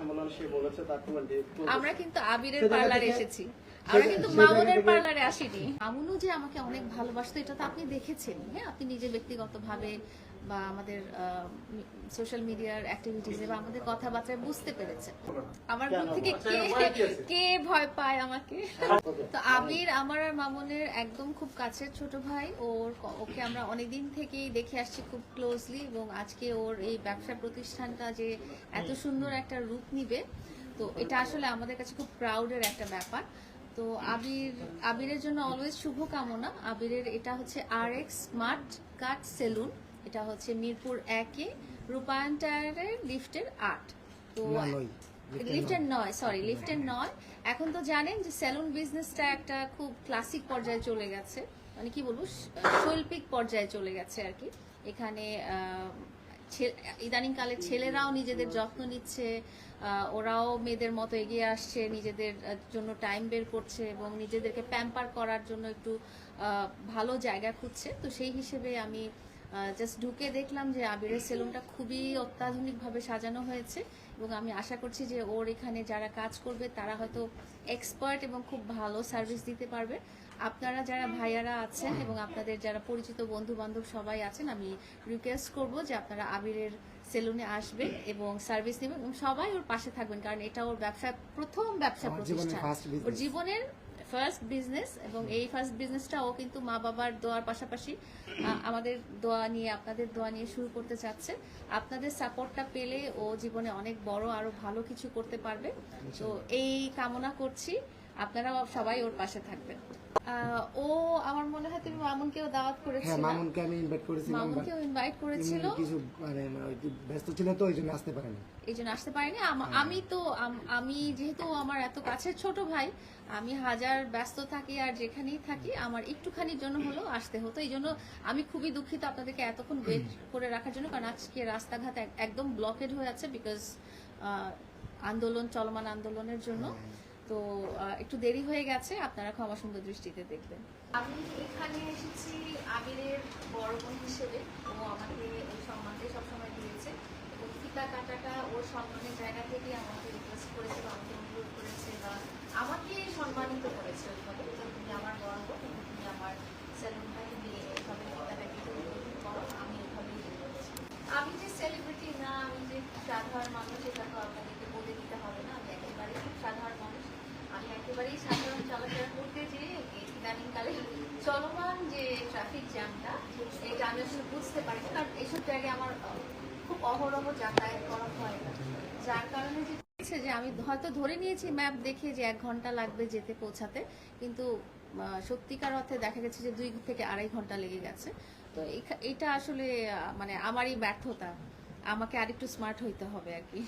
সম্মেলন সে বলেছে তার কমেন্টে আমরা কিন্তু আবিরের পার্লারে এসেছি, আমরা কিন্তু মামুনের পার্লারে আসিনি। মামুনও যে আমাকে অনেক ভালোবাসতো এটা তো আপনি দেখেছেন, হ্যাঁ, আপনি নিজে ব্যক্তিগতভাবে বা আমাদের সোশ্যাল মিডিয়ার অ্যাক্টিভিটিসে বা আমাদের কথাবার্তায় বুঝতে পেরেছেন আমার গ্রুপ থেকে কে ভয় পায় আমাকে। তো আবির আমার আর মামুনের একদম খুব কাছের ছোট ভাই, ওকে আমরা অনেকদিন থেকেই দেখে আসছি খুব ক্লোজলি, এবং আজকে ওর এই ব্যবসা প্রতিষ্ঠানটা যে এত সুন্দর একটা রূপ নিবে, তো এটা আসলে আমাদের কাছে খুব প্রাউডের একটা ব্যাপার। তো আবিরের জন্য অলওয়েজ শুভকামনা। আবিরের এটা হচ্ছে RX স্মার্ট কাট সেলুন, এটা হচ্ছে মিরপুর 1-এ রূপায়ণ টায়ারের লিফটের 8। তো লিফটের 9। এখন তো জানেন যে সেলুন বিজনেসটা একটা খুব ক্লাসিক পর্যায়ে চলে গেছে, মানে কি বলবো, শৈল্পিক পর্যায়ে চলে গেছে আর কি। এখানে ইদানিং কালে ছেলেরাও নিজেদের যত্ন নিচ্ছে, ওরাও মেয়েদের মতো এগিয়ে আসছে, নিজেদের জন্য টাইম বের করছে এবং নিজেদেরকে প্যাম্পার করার জন্য একটু ভালো জায়গা খুঁজছে। তো সেই হিসেবে আমি জাস্ট ঢুকে দেখলাম যে আবিরের সেলুনটা খুবই অত্যাধুনিকভাবে সাজানো হয়েছে, এবং আমি আশা করছি যে ওর এখানে যারা কাজ করবে তারা হয়তো এক্সপার্ট এবং খুব ভালো সার্ভিস দিতে পারবে। আপনারা যারা ভাইয়ারা আছেন এবং আপনাদের যারা পরিচিত বন্ধু বান্ধব সবাই আছেন, আমি রিকোয়েস্ট করব যে আপনারা আবিরের সেলুনে আসবেন এবং সার্ভিস নেবেন এবং সবাই ওর পাশে থাকবেন, কারণ এটা ওর প্রথম ব্যবসা প্রতিষ্ঠান, ওর জীবনের ফার্স্ট বিজনেস, এবং এই ফার্স্ট বিজনেসটা ও কিন্তু মা বাবার দোয়ার পাশাপাশি আমাদের দোয়া নিয়ে, আপনাদের দোয়া নিয়ে শুরু করতে চাচ্ছে। আপনাদের সাপোর্টটা পেলে ও জীবনে অনেক বড় আরো ভালো কিছু করতে পারবে। তো এই কামনা করছি, আপনারা সবাই ওর পাশে থাকবেন। ও আমার মনে হয় তুমি মামুনকেও দাওয়াত করেছিল। হ্যাঁ, মামুনকে আমি ইনভাইট করেছিলাম, মামুনকেও ইনভাইট করেছিল, কিছু মানে ব্যস্ত ছিল তো এইজন্য আসতে পারেনি। আসতে পারিনি। আমি যেহেতু আমার এত কাছের ছোট ভাই, আমি হাজার ব্যস্ত থাকি আর যেখানেই থাকি আমার একটুখানির জন্য হলেও আসতে হতো। এই জন্য আমি খুবই দুঃখিত আপনাদেরকে এতক্ষণ ওয়েট করে রাখার জন্য, কারণ আজকে রাস্তাঘাট একদম ব্লকেড হয়ে আছে বিকজ চলমান আন্দোলনের জন্য। তো একটু দেরি হয়ে গেছে, আপনারা ক্ষমা সুন্দর দৃষ্টিতে দেখবেন। আমি এখানে এসেছি আবিরের বড় বোন হিসেবে, ও আমাকে এই সম্মানটাই সবসময় দিয়েছে, এবং ফিতা কাটাটা ওর সম্মানের জায়গা থেকে আমাকে রিকোয়েস্ট করেছে বা আমাকে অনুরোধ করেছে বা আমাকে সম্মানিত করেছে ওইভাবে, যে তুমি আমার বড় বোন এবং তুমি আমার সেলুন ভাইকে নিয়ে এভাবে ফিতাটা কেটে করো, আমি এভাবেই করেছি। আমি যে সেলিব্রিটি না, আমি যে সাধারণ মানুষ, এটা তো আপনাদেরকে বলে দিতে হবে না। আমি একেবারেই খুব সাধারণ মানুষ, আমি একেবারেই সাধারণ চলাফেরা করতে যে ইদানিংকালে চলমান যে ট্রাফিক জ্যামটা, এটা আমি আসলে বুঝতে পারি, কারণ এইসব জায়গায় আমার খুব অহরহ যাতায়াত করা হয় না, যার কারণে যে আমি হয়তো ধরে নিয়েছি ম্যাপ দেখে যে 1 ঘন্টা লাগবে যেতে পৌঁছাতে, কিন্তু সত্যিকার অর্থে দেখা গেছে যে 2 থেকে 2.5 ঘন্টা লেগে গেছে। তো এটা আসলে মানে আমারই ব্যর্থতা, আমাকে আরেকটু স্মার্ট হইতে হবে আর কি।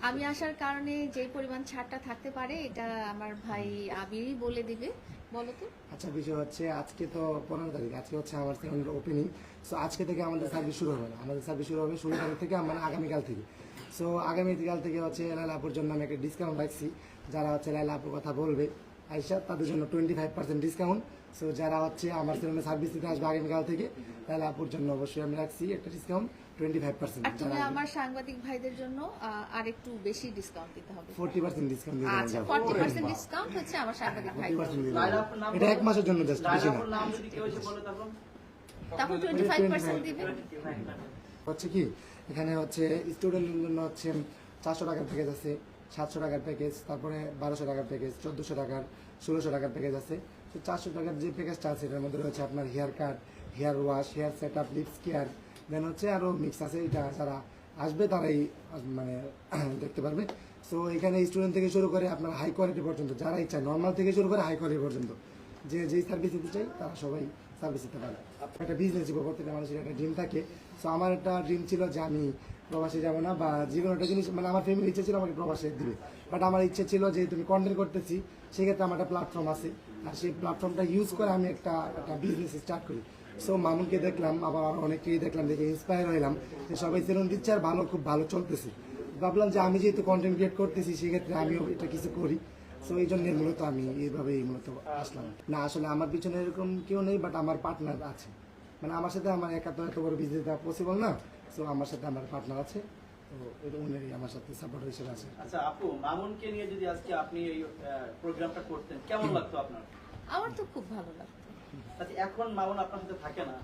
আমি আসার কারণে যে পরিমাণ ছাড়টা থাকতে পারে এটা আমার ভাই আবিরই বলে দিবে। বলো তো। আচ্ছা, বিষয় হচ্ছে আজকে তো 15 তারিখ, আজকে হচ্ছে আমার সেকেন্ড ওপেনিং। সো আজকে থেকে আমাদের সার্ভিস শুরু হবে না, আমাদের সার্ভিস শুরু হবে 16 তারিখ থেকে, মানে আগামীকাল থেকে। সো আগামীকাল থেকে হচ্ছে লাইলা আপুর জন্য আমি একটা ডিসকাউন্ট রাখছি, যারা হচ্ছে লাইলা আপুর কথা বলবে আইসা তাদের জন্য 25% ডিসকাউন্ট। সো যারা হচ্ছে আমার সেলুনে সার্ভিস দিতে আসবে আগামীকাল থেকে, লাইলা আপুর জন্য অবশ্যই আমি রাখছি একটা ডিসকাউন্ট 25%। আর তুমি আমার সাংবাদিক ভাইদের জন্য আরেকটু বেশি ডিসকাউন্ট দিতে হবে, 40% ডিসকাউন্ট দিয়ে আচ্ছা 40% ডিসকাউন্ট হচ্ছে আমার সাংবাদিক ভাই, এটা 1 মাসের জন্য জাস্ট, বেশি না। তখন 25% দিবে। হচ্ছে কি, এখানে হচ্ছে স্টুডেন্টের জন্য হচ্ছে 400 টাকার প্যাকেজ আছে, 700 টাকার প্যাকেজ, তারপরে 1200 টাকার প্যাকেজ, 1400 টাকার, 1600 টাকার প্যাকেজ আছে। তো 400 টাকার যে প্যাকেজটা আছে এটার মধ্যে রয়েছে আপনার hair cut, hair wash, hair set up, lips care, then হচ্ছে আরও মিক্স আছে। এটা যারা আসবে তারাই মানে দেখতে পারবে। সো এখানে স্টুডেন্ট থেকে শুরু করে আপনার হাই কোয়ালিটি পর্যন্ত, যারা ইচ্ছা নর্মাল থেকে শুরু করে হাই কোয়ালিটি পর্যন্ত যেই সার্ভিস দিতে চাই তারা সবাই সার্ভিস দিতে পারে। একটা বিজনেস জীবন, প্রত্যেকটা মানুষের একটা ড্রিম থাকে। সো আমার একটা ড্রিম ছিল যে আমি প্রবাসে যাবো না, বা যে কোনো একটা জিনিস, মানে আমার ফ্যামিলির ইচ্ছে ছিল আমাকে প্রবাসে দিবে, বাট আমার ইচ্ছে ছিল যে তুমি কন্টেন্ট করতেছি, সেক্ষেত্রে আমার একটা প্ল্যাটফর্ম আছে, আর সেই প্ল্যাটফর্মটা ইউজ করে আমি একটা বিজনেস স্টার্ট করি। সো মামুনকে দেখলাম, আবার অনেককেই দেখলাম, দেখে ইন্সপায়ার হইলাম যে সবাই সেলুন দিচ্ছে আর খুব ভালো চলতেছে। ভাবলাম যে আমি যেহেতু কন্টেন্ট ক্রিয়েট করতেছি, সেক্ষেত্রে আমিও এটা কিছু করি। সো এই জন্য মূলত আমি এইভাবেই মূলত আসলাম। না, আসলে আমার পিছনে এরকম কেউ নেই, বাট আমার পার্টনার আছে, মানে আমার সাথে আমার একা তো এত বড় বিজনেস দেওয়া পসিবল না। সো আমার সাথে আমার পার্টনার আছে, তো এটা উনি আমার সাথে সাপোর্টার হিসেবে আছে। আচ্ছা আপু, মামুনকে নিয়ে যদি আজকে আপনি এই প্রোগ্রামটা করতেন কেমন লাগতো আপনার? আমার তো খুব ভালো লাগতো। আচ্ছা এখন মামুন আপনার সাথে থাকে না,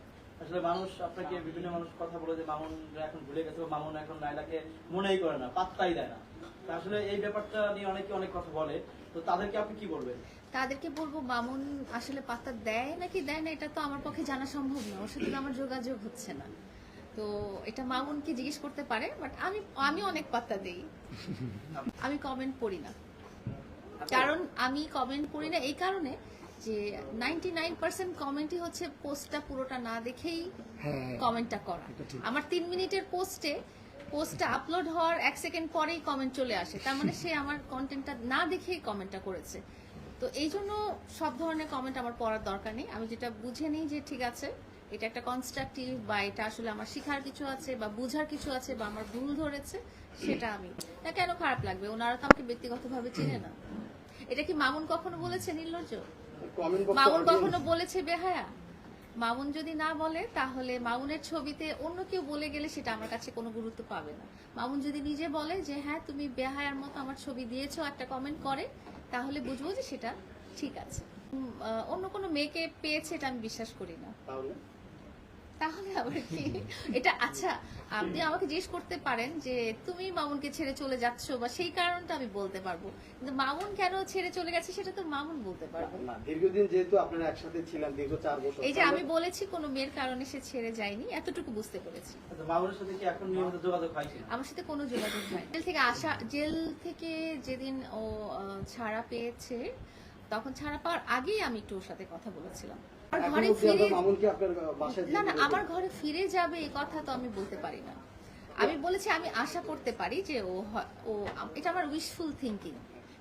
আসলে মানুষ আপনাকে বিভিন্ন মানুষ কথা বলে যে মামুন এখন ভুলে গেছে, বা মামুন এখন নাইলাকে মনেই করে না, পাত্তাই দেয় না। তা আসলে এই ব্যাপারটা নিয়ে অনেকে অনেক কথা বলে, তো তাদেরকে আপনি কি বলবেন? তাদেরকে বলবো মামুন আসলে পাত্তা দেয় নাকি দেয় না এটা তো আমার পক্ষে জানা সম্ভব না, ওর সাথে তো আমার যোগাযোগ হচ্ছে না। তো এটা মামুনকে জিজ্ঞেস করতে পারে, বাট আমি অনেক পাত্তা দেই। আমি কমেন্ট পড়ি না, কারণ আমি কমেন্ট পড়ি না এই কারণে যে 99% কমেন্টই হচ্ছে পোস্টটা পুরোটা না দেখেই হ্যাঁ, কমেন্টটা করা। এটা ঠিক। আমার 3 মিনিটের পোস্টটা আপলোড হওয়ার 1 সেকেন্ড পরেই কমেন্ট চলে আসে, তার মানে সে আমার কন্টেন্টটা না দেখেই কমেন্টটা করেছে। তো এই জন্য সব ধরনের কমেন্ট আমার পড়ার দরকার নেই। আমি যেটা বুঝে নিই যে ঠিক আছে এটা একটা কনস্ট্রাকটিভ, বা এটা আসলে আমার শেখার কিছু আছে বা বুঝার কিছু আছে, বা আমার ভুল ধরেছে, সেটা আমি না কেন খারাপ লাগবে, ওনারা তো আমাকে ব্যক্তিগতভাবে চিনে না। এটা কি মামুন কখনো বলেছে নির্লজ্জ? মামুন কখনো বলেছে বেহায়া? মামুন যদি না বলে তাহলে মামুনের ছবিতে অন্য কেউ বলে গেলে সেটা আমার কাছে কোনো গুরুত্ব পাবে না। মামুন যদি নিজে বলে যে হ্যাঁ তুমি বেহায়ার মতো আমার ছবি দিয়েছো, একটা কমেন্ট করে, তাহলে বুঝবো যে সেটা ঠিক আছে। অন্য কোনো মেয়েকে পেয়েছে এটা আমি বিশ্বাস করি না। তাহলে আবার কি এটা? আচ্ছা, আপনি আমাকে জিজ্ঞেস করতে পারেন যে তুমি মামুনকে ছেড়ে চলে যাচ্ছ, বা সেই কারণটা আমি বলতে পারবো, কিন্তু মামুন কেন ছেড়ে চলে গেছে সেটা তো মামুন বলতে পারবে। না, দীর্ঘদিন যেহেতু আপনারা একসাথে ছিলেন, দীর্ঘ 4 বছর, এই যে আমি বলেছি কোনো মেয়ের কারণে সে ছেড়ে যায়নি, এতটুকু বুঝতে পেরেছি। আচ্ছা, মামুনের সাথে কি এখন নিয়মিত যোগাযোগ হয় কিনা? আমার সাথে কোনো যোগাযোগ হয় জেল থেকে যেদিন ও ছাড়া পেয়েছে, তখন ছাড়া পাওয়ার আগেই আমি একটু ওর সাথে কথা বলেছিলাম। আমার এখন ঘরে অবধি ফিরে আপনার মামুন কি আপনার বাসায় না যেতে আমার ঘরে ফিরে যাবে এই কথা তো আমি বলতে পারি না। আমি বলেছি আমি আশা করতে পারি যে এটা আমার উইশফুল থিঙ্কিং,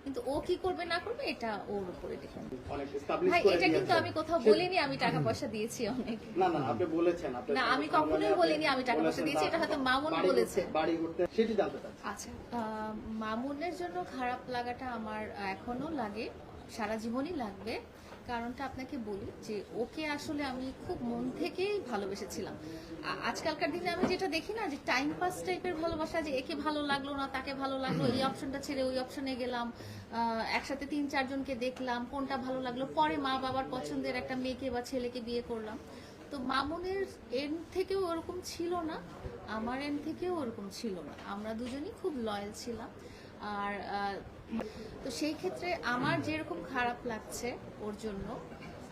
কিন্তু ও কি করবে না করবে এটা ওর উপরে ডিপেন্ড। অনেক establish ভাই করে এটা কিন্তু দিয়েছেন। আমি কোথাও বলিনি আমি টাকা পয়সা দিয়েছি অনেক। না না, আপনি বলেছেন, আপনি না, আমি কখনোই বলিনি আমি টাকা পয়সা দিয়েছি, এটা হয়তো মামুন বলেছে। বাড়ি করতে সেটি জানতে চাচ্ছি। আচ্ছা, মামুনের জন্য খারাপ লাগাটা আমার এখনো লাগে, সারা জীবনই লাগবে। কারণটা আপনাকে বলি যে ওকে আসলে আমি খুব মন থেকেই ভালোবেসেছিলাম। আজকালকার দিনে আমি যেটা দেখি না যে টাইম পাস টাইপের ভালোবাসা, যে একে ভালো লাগলো না তাকে ভালো লাগলো, এই অপশনটা ছেড়ে ওই অপশনে গেলাম, একসাথে 3-4 জনকে দেখলাম, কোনটা ভালো লাগলো, পরে মা বাবার পছন্দের একটা মেয়েকে বা ছেলেকে বিয়ে করলাম। তো মামুনের এন্ড থেকেও ওরকম ছিল না, আমার এন্ড থেকেও ওরকম ছিল না, আমরা দুজনই খুব লয়াল ছিলাম। আর তো সেই ক্ষেত্রে আমার যেরকম খারাপ লাগছে ওর জন্য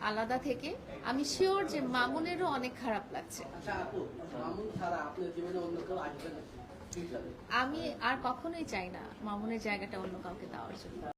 আলাদা থেকে, আমি শিওর যে মামুনেরও অনেক খারাপ লাগছে। আচ্ছা আপু, মামুন ছাড়া আপনার জীবনে অন্য কেউ আসবে না? আমি আর কখনোই চাই না মামুনের জায়গাটা অন্য কাউকে দেওয়ার জন্য।